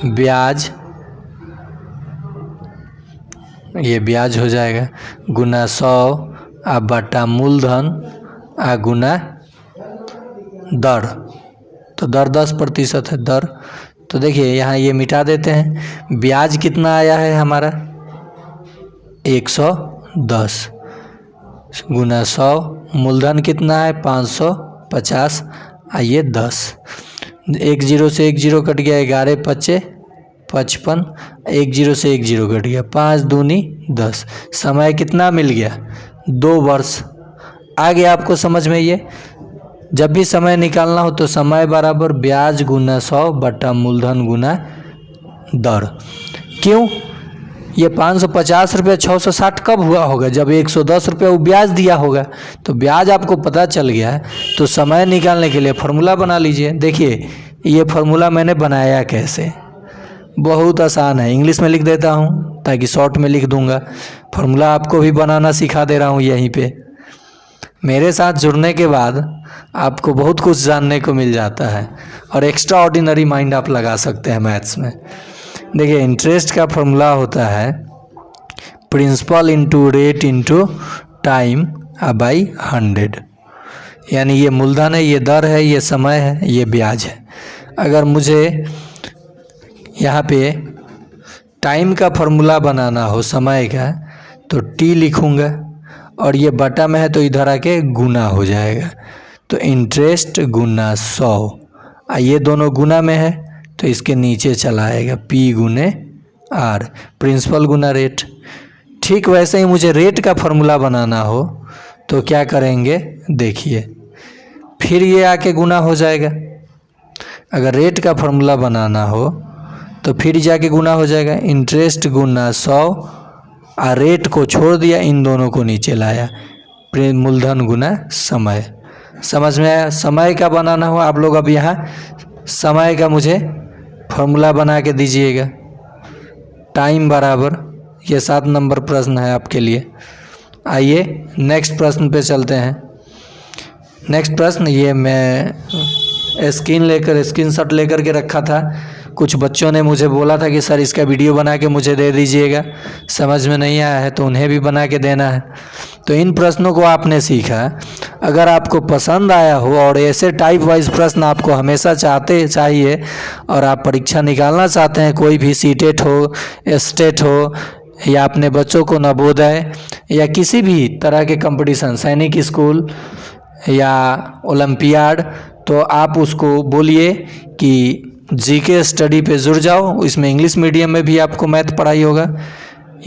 ब्याज, ये ब्याज हो जाएगा गुना 100 आ बटा मूलधन आ गुना दर। तो दर 10% है दर। तो देखिए यहाँ ये मिटा देते हैं। ब्याज कितना आया है हमारा? 110 गुना 100, मूलधन कितना है? 550 आ ये 10। 1 0 से 1 0 कट गया, 11 5 55, 1 0 से 1 0 कट गया, 5 दूनी 10। समय कितना मिल गया? 2 वर्ष। आगे आपको समझ में ये, जब भी समय निकालना हो तो समय बराबर ब्याज गुना 100 बटा मूलधन गुना दर। क्यों? ये 550 रुपये 660 कब हुआ होगा? जब 110 रुपये वो ब्याज दिया होगा। तो ब्याज आपको पता चल गया है, तो समय निकालने के लिए फार्मूला बना लीजिए। देखिए ये फार्मूला मैंने बनाया कैसे, बहुत आसान है। इंग्लिश में लिख देता हूँ ताकि शॉर्ट में लिख दूँगा। फार्मूला आपको भी बनाना सिखा दे रहा हूँ यहीं पे। मेरे साथ जुड़ने के बाद आपको बहुत कुछ जानने को मिल जाता है और एक्स्ट्रा ऑर्डिनरी माइंड आप लगा सकते हैं मैथ्स में। देखिए इंटरेस्ट का फॉर्मूला होता है principal into rate into time by 100। यानी ये मूलधन है, ये दर है, ये समय है, ये ब्याज है। अगर मुझे यहाँ पे टाइम का फॉर्मूला बनाना हो समय का तो टी लिखूँगा और ये बटा में है तो इधर आके गुना हो जाएगा। तो इंटरेस्ट गुना 100, ये दोनों गुना में है तो इसके नीचे चला आएगा पी गुने आर, प्रिंसिपल गुना रेट। ठीक वैसे ही मुझे रेट का फॉर्मूला बनाना हो तो क्या करेंगे देखिए, फिर ये आके गुना हो जाएगा। अगर रेट का फॉर्मूला बनाना हो तो फिर जाके गुना हो जाएगा। इंटरेस्ट गुना 100 और रेट को छोड़ दिया, इन दोनों को नीचे लाया, मूलधन गुना समय। समझ में आया? समय का बनाना हो आप लोग अब यहाँ समय का मुझे फॉर्मूला बना के दीजिएगा। टाइम बराबर, ये 7 नंबर प्रश्न है आपके लिए। आइए नेक्स्ट प्रश्न पे चलते हैं। नेक्स्ट प्रश्न ये मैं स्क्रीनशॉट लेकर के रखा था। कुछ बच्चों ने मुझे बोला था कि सर इसका वीडियो बना के मुझे दे दीजिएगा, समझ में नहीं आया है तो उन्हें भी बना के देना है। तो इन प्रश्नों को आपने सीखा। अगर आपको पसंद आया हो और ऐसे टाइप वाइज प्रश्न आपको हमेशा चाहिए और आप परीक्षा निकालना चाहते हैं, कोई भी सीटेट हो, स्टेट हो, या अपने बच्चों को नवोदय या किसी भी तरह के कंपटीशन, सैनिक स्कूल या ओलंपियाड, तो आप उसको बोलिए कि जीके स्टडी पे जुड़ जाओ। इसमें इंग्लिश मीडियम में भी आपको मैथ पढ़ाई होगा।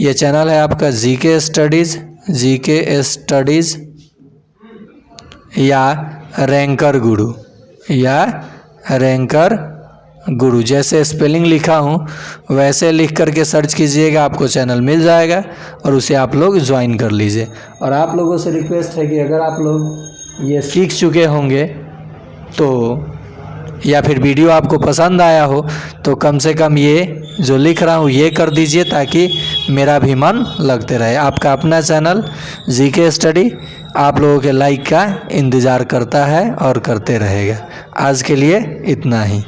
ये चैनल है आपका जीके स्टडीज़ या रैंकर गुरु गुरु जैसे स्पेलिंग लिखा हूँ वैसे लिख करके सर्च कीजिएगा, आपको चैनल मिल जाएगा और उसे आप लोग ज्वाइन कर लीजिए। और आप लोगों से रिक्वेस्ट है कि अगर आप लोग ये सीख चुके होंगे तो या फिर वीडियो आपको पसंद आया हो तो कम से कम ये जो लिख रहा हूँ ये कर दीजिए, ताकि मेरा भी मन लगते रहे। आपका अपना चैनल जीके स्टडी आप लोगों के लाइक का इंतज़ार करता है और करते रहेगा। आज के लिए इतना ही।